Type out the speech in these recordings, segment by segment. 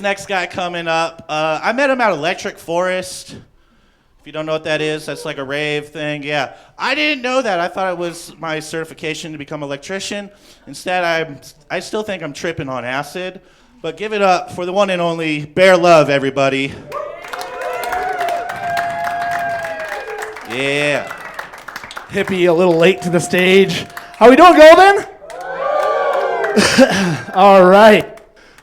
Next guy coming up, I met him at Electric Forest. If you don't know what that is, that's like a rave thing. Yeah, I didn't know that. I thought it was my certification to become an electrician. Instead, I still think I'm tripping on acid. But give it up for the one and only Bear Love, everybody. Yeah. Hippie a little late to the stage. How we doing, Golden? All right.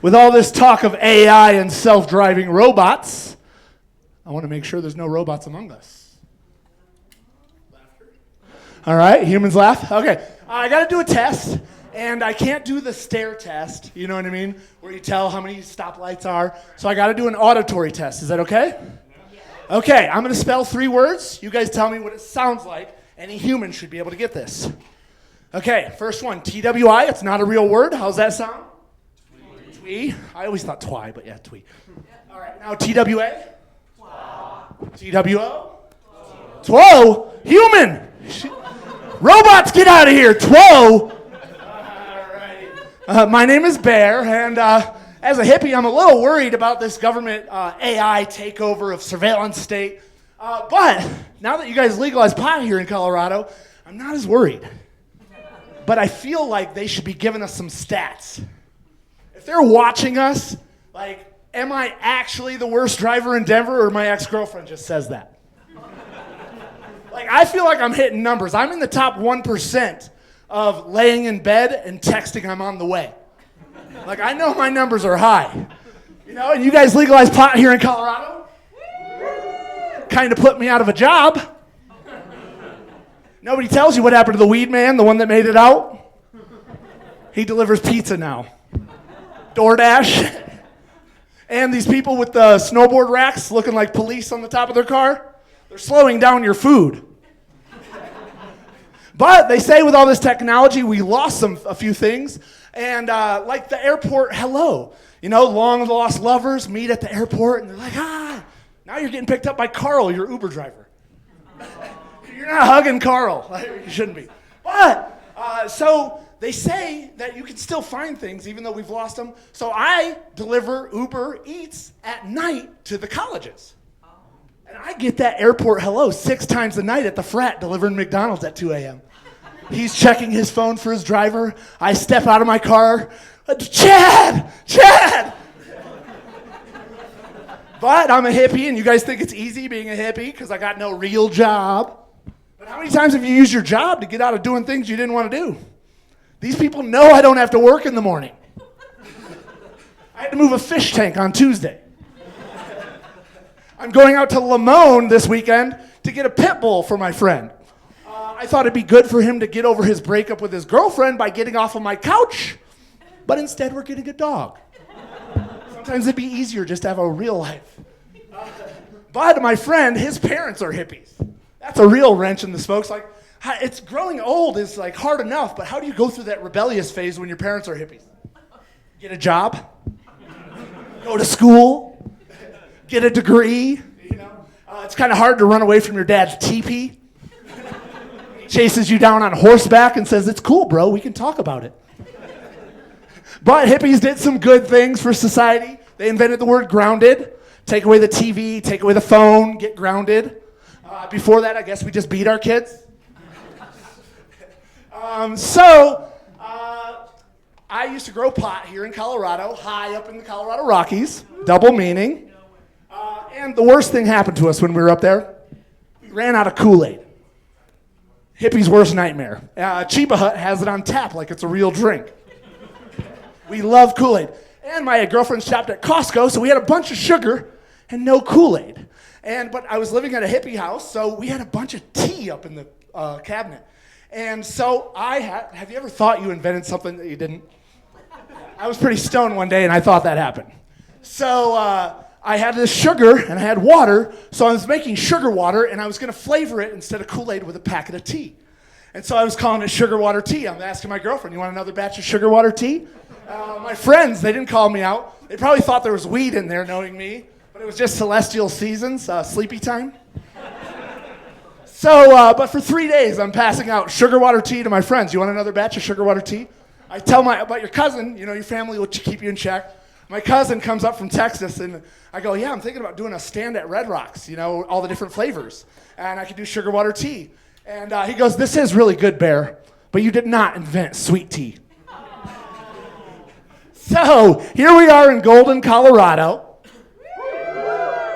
With all this talk of AI and self-driving robots, I want to make sure there's no robots among us. Laughter. All right, humans laugh. Okay, I got to do a test, and I can't do the stare test, you know what I mean, where you tell how many stoplights are. So I got to do an auditory test. Is that okay? Okay, I'm going to spell 3 words. You guys tell me what it sounds like. Any human should be able to get this. Okay, first one, TWI. It's not a real word. How's that sound? Twee. I always thought twi, but yeah, twee. All right, now TWA. TWO. Two. Human. Robots, get out of here. Two. All right. My name is Bear, and as a hippie, I'm a little worried about this government AI takeover of surveillance state. But now that you guys legalized pot here in Colorado, I'm not as worried. But I feel like they should be giving us some stats. If they're watching us, like, am I actually the worst driver in Denver, or my ex-girlfriend just says that? Like, I feel like I'm hitting numbers. I'm in the top 1% of laying in bed and texting I'm on the way. Like, I know my numbers are high. You know, and you guys legalized pot here in Colorado? Kind of put me out of a job. Nobody tells you what happened to the weed man, the one that made it out. He delivers pizza now. DoorDash. And these people with the snowboard racks looking like police on the top of their car, they're slowing down your food. But they say with all this technology, we lost a few things. And like the airport hello. You know, long lost lovers meet at the airport and they're like, now you're getting picked up by Carl, your Uber driver. You're not hugging Carl. You shouldn't be. But, so they say that you can still find things even though we've lost them. So I deliver Uber Eats at night to the colleges. And I get that airport hello 6 times a night at the frat delivering McDonald's at 2 a.m. He's checking his phone for his driver. I step out of my car. Chad! But I'm a hippie, and you guys think it's easy being a hippie because I got no real job. But how many times have you used your job to get out of doing things you didn't want to do? These people know I don't have to work in the morning. I had to move a fish tank on Tuesday. I'm going out to Lamone this weekend to get a pit bull for my friend. I thought it'd be good for him to get over his breakup with his girlfriend by getting off of my couch, but instead we're getting a dog. Sometimes it'd be easier just to have a real life. But my friend, his parents are hippies. That's a real wrench in the spokes. Like, it's growing old is like hard enough, but how do you go through that rebellious phase when your parents are hippies? Get a job, go to school, get a degree. You know, it's kind of hard to run away from your dad's teepee. He chases you down on horseback and says, "It's cool, bro. We can talk about it." But hippies did some good things for society. They invented the word grounded. Take away the TV, take away the phone, get grounded. Before that, I guess we just beat our kids. I used to grow pot here in Colorado, high up in the Colorado Rockies, double meaning. And the worst thing happened to us when we were up there. We ran out of Kool-Aid. Hippie's worst nightmare. Chiba Hut has it on tap like it's a real drink. We love Kool-Aid. And my girlfriend shopped at Costco, so we had a bunch of sugar and no Kool-Aid. But I was living at a hippie house, so we had a bunch of tea up in the cabinet. And so have you ever thought you invented something that you didn't? I was pretty stoned one day and I thought that happened. So I had this sugar and I had water, so I was making sugar water and I was gonna flavor it instead of Kool-Aid with a packet of tea. And so I was calling it sugar water tea. I'm asking my girlfriend, "You want another batch of sugar water tea?" My friends, they didn't call me out. They probably thought there was weed in there, knowing me, but it was just Celestial Seasons, sleepy time. So, but for 3 days, I'm passing out sugar water tea to my friends. "You want another batch of sugar water tea?" I tell about your cousin, you know, your family will keep you in check. My cousin comes up from Texas, and I go, yeah, I'm thinking about doing a stand at Red Rocks, all the different flavors. And I could do sugar water tea. And he goes, this is really good, Bear, but you did not invent sweet tea. So here we are in Golden, Colorado.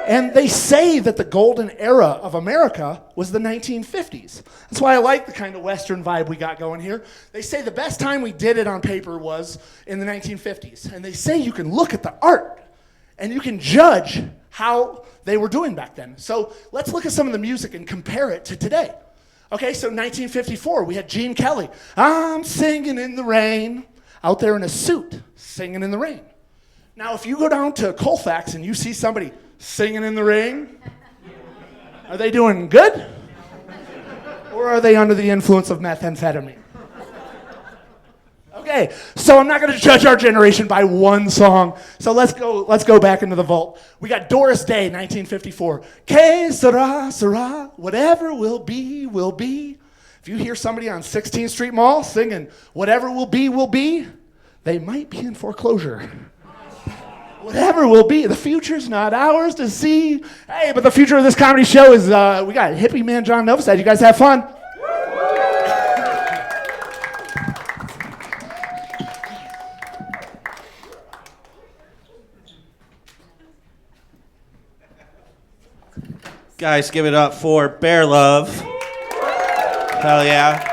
And they say that the golden era of America was the 1950s. That's why I like the kind of Western vibe we got going here. They say the best time we did it on paper was in the 1950s. And they say you can look at the art and you can judge how they were doing back then. So let's look at some of the music and compare it to today. Okay, so 1954, we had Gene Kelly. I'm singing in the rain, out there in a suit, singing in the rain. Now, if you go down to Colfax and you see somebody singing in the rain, are they doing good? Or are they under the influence of methamphetamine? Okay, so I'm not going to judge our generation by one song. So let's go back into the vault. We got Doris Day, 1954. Que sera, sera, whatever will be, will be. If you hear somebody on 16th Street Mall singing whatever will be, they might be in foreclosure. Whatever will be, the future's not ours to see. Hey, but the future of this comedy show is, we got Hippieman John Novasad. You guys have fun? Guys, give it up for Bear Love. Hell yeah.